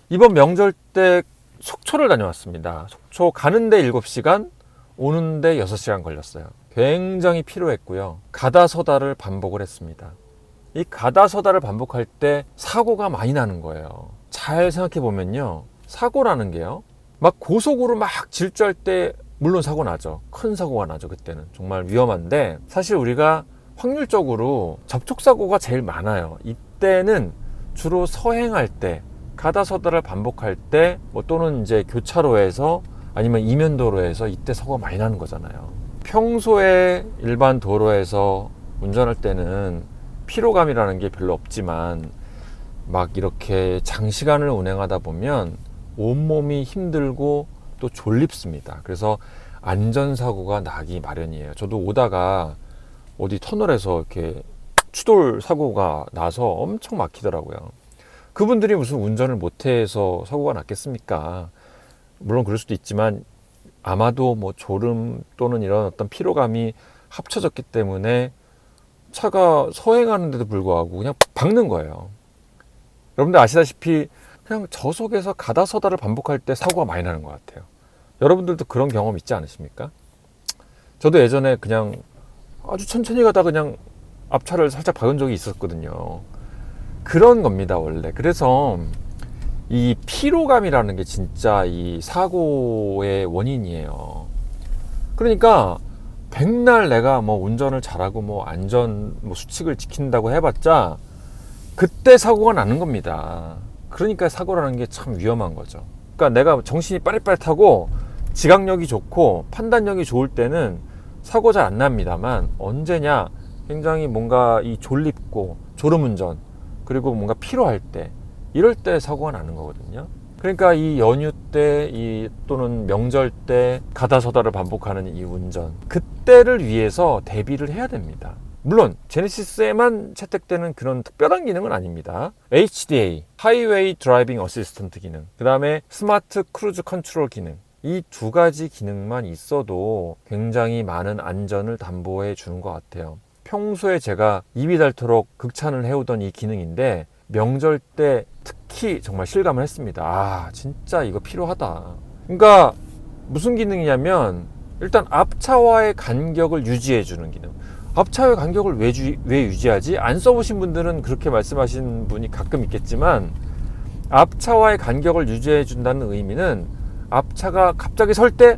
이번 명절 때 속초를 다녀왔습니다. 속초 가는데 7시간, 오는데 6시간 걸렸어요. 굉장히 피로했고요. 가다 서다를 반복을 했습니다. 이 가다 서다를 반복할 때 사고가 많이 나는 거예요. 잘 생각해 보면요, 사고라는 게요, 막 고속으로 막 질주할 때 물론 사고 나죠. 큰 사고가 나죠. 그때는 정말 위험한데, 사실 우리가 확률적으로 접촉사고가 제일 많아요. 이때는 주로 서행할 때, 가다 서다를 반복할 때, 뭐 또는 이제 교차로에서 아니면 이면도로에서 이때 사고가 많이 나는 거잖아요. 평소에 일반 도로에서 운전할 때는 피로감이라는 게 별로 없지만, 막 이렇게 장시간을 운행하다 보면 온몸이 힘들고 또 졸립습니다. 그래서 안전사고가 나기 마련이에요. 저도 오다가 어디 터널에서 이렇게 추돌 사고가 나서 엄청 막히더라고요. 그분들이 무슨 운전을 못해서 사고가 났겠습니까? 물론 그럴 수도 있지만, 아마도 뭐 졸음 또는 이런 어떤 피로감이 합쳐졌기 때문에 차가 서행하는데도 불구하고 그냥 박는 거예요. 여러분들 아시다시피 그냥 저속에서 가다 서다를 반복할 때 사고가 많이 나는 것 같아요. 여러분들도 그런 경험 있지 않으십니까? 저도 예전에 그냥 아주 천천히 가다 그냥 앞차를 살짝 박은 적이 있었거든요. 그런 겁니다, 원래. 그래서 이 피로감이라는 게 진짜 이 사고의 원인이에요. 그러니까 백날 내가 뭐 운전을 잘하고 뭐 안전 뭐 수칙을 지킨다고 해봤자 그때 사고가 나는 겁니다. 그러니까 사고라는 게 참 위험한 거죠. 그러니까 내가 정신이 빠릿빠릿하고 지각력이 좋고 판단력이 좋을 때는 사고 잘 안 납니다만, 언제냐, 굉장히 뭔가 이 졸립고 졸음운전, 그리고 뭔가 피로할 때, 이럴 때 사고가 나는 거거든요. 그러니까 이 연휴 때, 또는 명절 때 가다 서다를 반복하는 이 운전, 그때를 위해서 대비를 해야 됩니다. 물론 제네시스에만 채택되는 그런 특별한 기능은 아닙니다. HDA, 하이웨이 드라이빙 어시스턴트 기능, 그 다음에 스마트 크루즈 컨트롤 기능, 이 두 가지 기능만 있어도 굉장히 많은 안전을 담보해 주는 것 같아요. 평소에 제가 입이 닳도록 극찬을 해오던 이 기능인데, 명절 때 특히 정말 실감을 했습니다. 아, 진짜 이거 필요하다. 그러니까 무슨 기능이냐면, 일단 앞차와의 간격을 유지해 주는 기능. 앞차와의 간격을 왜 유지하지? 안 써보신 분들은 그렇게 말씀하시는 분이 가끔 있겠지만, 앞차와의 간격을 유지해 준다는 의미는 앞차가 갑자기 설 때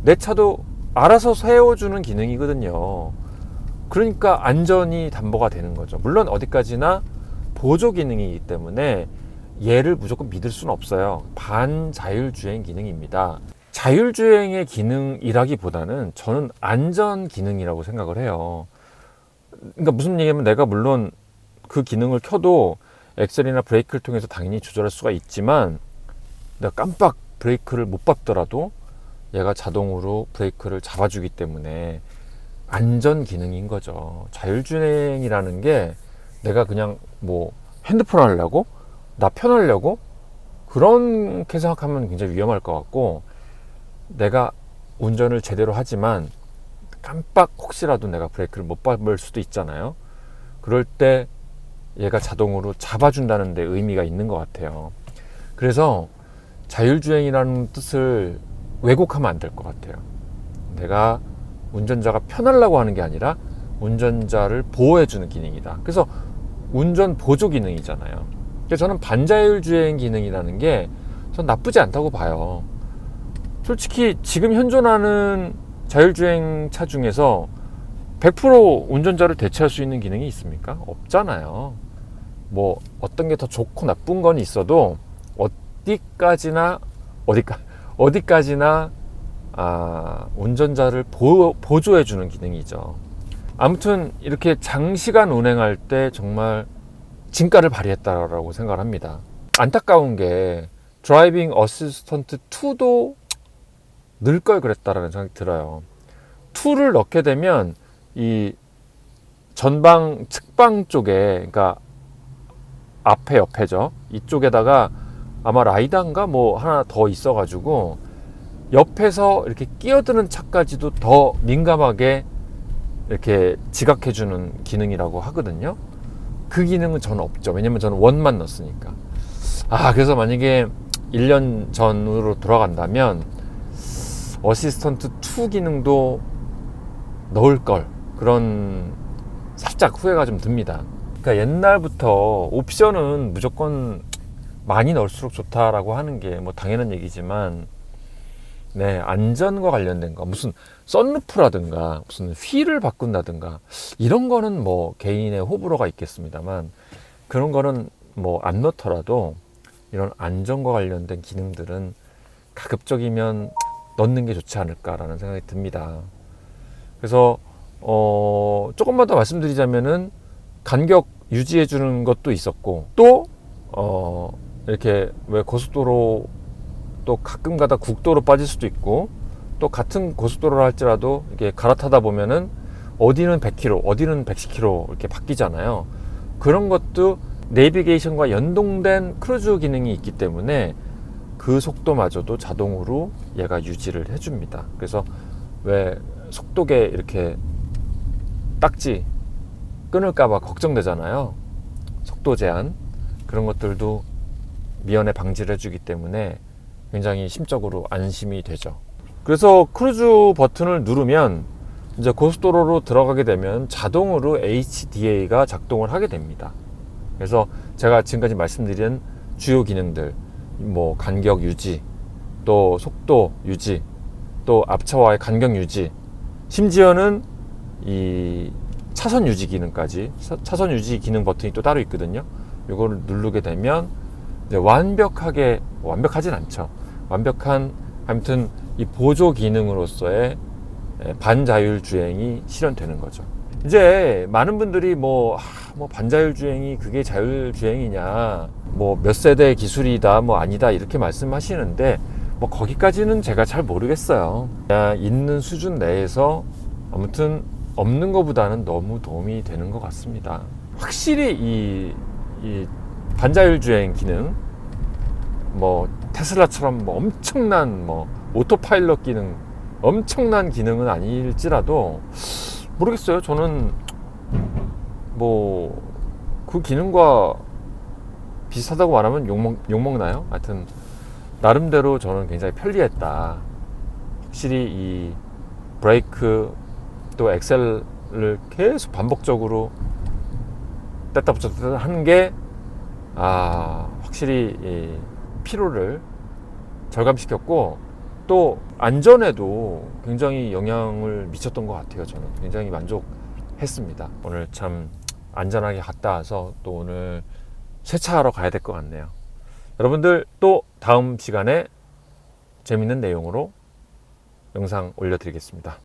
내 차도 알아서 세워주는 기능이거든요. 그러니까 안전이 담보가 되는 거죠. 물론 어디까지나 보조 기능이기 때문에 얘를 무조건 믿을 수는 없어요. 반자율주행 기능입니다. 자율주행의 기능이라기보다는 저는 안전 기능이라고 생각을 해요. 그러니까 무슨 얘기냐면, 내가 물론 그 기능을 켜도 엑셀이나 브레이크를 통해서 당연히 조절할 수가 있지만, 내가 깜빡 브레이크를 못 밟더라도 얘가 자동으로 브레이크를 잡아주기 때문에 안전 기능인 거죠. 자율주행이라는 게 내가 그냥 뭐 핸드폰 하려고, 나 편하려고 그렇게 생각하면 굉장히 위험할 것 같고, 내가 운전을 제대로 하지만 깜빡 혹시라도 내가 브레이크를 못 밟을 수도 있잖아요. 그럴 때 얘가 자동으로 잡아준다는 데 의미가 있는 것 같아요. 그래서 자율주행이라는 뜻을 왜곡하면 안 될 것 같아요. 내가 운전자가 편하려고 하는 게 아니라 운전자를 보호해주는 기능이다. 그래서 운전 보조 기능이잖아요. 그래서 저는 반자율주행 기능이라는 게 전 나쁘지 않다고 봐요. 솔직히 지금 현존하는 자율주행 차 중에서 100% 운전자를 대체할 수 있는 기능이 있습니까? 없잖아요. 뭐 어떤 게 더 좋고 나쁜 건 있어도 어디까지나 운전자를 보조해주는 기능이죠. 아무튼 이렇게 장시간 운행할 때 정말 진가를 발휘했다라고 생각을 합니다. 안타까운 게 드라이빙 어시스턴트 2도 넣을 걸 그랬다라는 생각이 들어요. 2를 넣게 되면 이 전방 측방 쪽에, 그러니까 앞에 옆에죠, 이쪽에다가 아마 라이다인가 뭐 하나 더 있어가지고 옆에서 이렇게 끼어드는 차까지도 더 민감하게 이렇게 지각해주는 기능이라고 하거든요. 그 기능은 저는 없죠. 왜냐면 저는 원만 넣었으니까. 그래서 만약에 1년 전으로 돌아간다면 어시스턴트 2 기능도 넣을 걸, 그런 살짝 후회가 좀 듭니다. 그러니까 옛날부터 옵션은 무조건 많이 넣을수록 좋다라고 하는 게 뭐 당연한 얘기지만, 네, 안전과 관련된 거, 무슨 썬루프라든가 무슨 휠을 바꾼다든가 이런 거는 뭐 개인의 호불호가 있겠습니다만, 그런 거는 뭐 안 넣더라도 이런 안전과 관련된 기능들은 가급적이면 넣는 게 좋지 않을까라는 생각이 듭니다. 그래서 조금만 더 말씀드리자면은 간격 유지해 주는 것도 있었고, 또 이렇게 왜 고속도로 또 가끔 가다 국도로 빠질 수도 있고, 또 같은 고속도로를 할지라도 이게 갈아타다 보면은 어디는 100km, 어디는 110km 이렇게 바뀌잖아요. 그런 것도 내비게이션과 연동된 크루즈 기능이 있기 때문에 그 속도마저도 자동으로 얘가 유지를 해줍니다. 그래서 왜 속도계 이렇게 딱지 끊을까봐 걱정되잖아요. 속도 제한, 그런 것들도 미연에 방지를 해주기 때문에 굉장히 심적으로 안심이 되죠. 그래서 크루즈 버튼을 누르면 이제 고속도로로 들어가게 되면 자동으로 HDA가 작동을 하게 됩니다. 그래서 제가 지금까지 말씀드린 주요 기능들, 뭐 간격 유지, 또 속도 유지, 또 앞차와의 간격 유지, 심지어는 이 차선 유지 기능까지, 차선 유지 기능 버튼이 또 따로 있거든요. 이거를 누르게 되면 이제 완벽하진 않죠. 완벽한, 아무튼 이 보조 기능으로서의 반자율 주행이 실현되는 거죠. 이제 많은 분들이 뭐 반자율 주행이 그게 자율 주행이냐, 뭐 몇 세대 기술이다, 뭐 아니다, 이렇게 말씀하시는데, 뭐 거기까지는 제가 잘 모르겠어요. 그냥 있는 수준 내에서 아무튼 없는 것보다는 너무 도움이 되는 것 같습니다. 확실히 이 반자율 주행 기능, 뭐 테슬라처럼 뭐 엄청난 뭐 오토파일럿 기능, 엄청난 기능은 아닐지라도 모르겠어요. 저는 뭐 그 기능과 비슷하다고 말하면 욕먹나요? 하여튼 나름대로 저는 굉장히 편리했다. 확실히 이 브레이크 또 엑셀을 계속 반복적으로 뗐다 붙였다 하는 게 확실히 이 피로를 절감시켰고, 또 안전에도 굉장히 영향을 미쳤던 것 같아요. 저는 굉장히 만족했습니다. 오늘 참 안전하게 갔다 와서 또 오늘 세차하러 가야 될 것 같네요. 여러분들 또 다음 시간에 재밌는 내용으로 영상 올려드리겠습니다.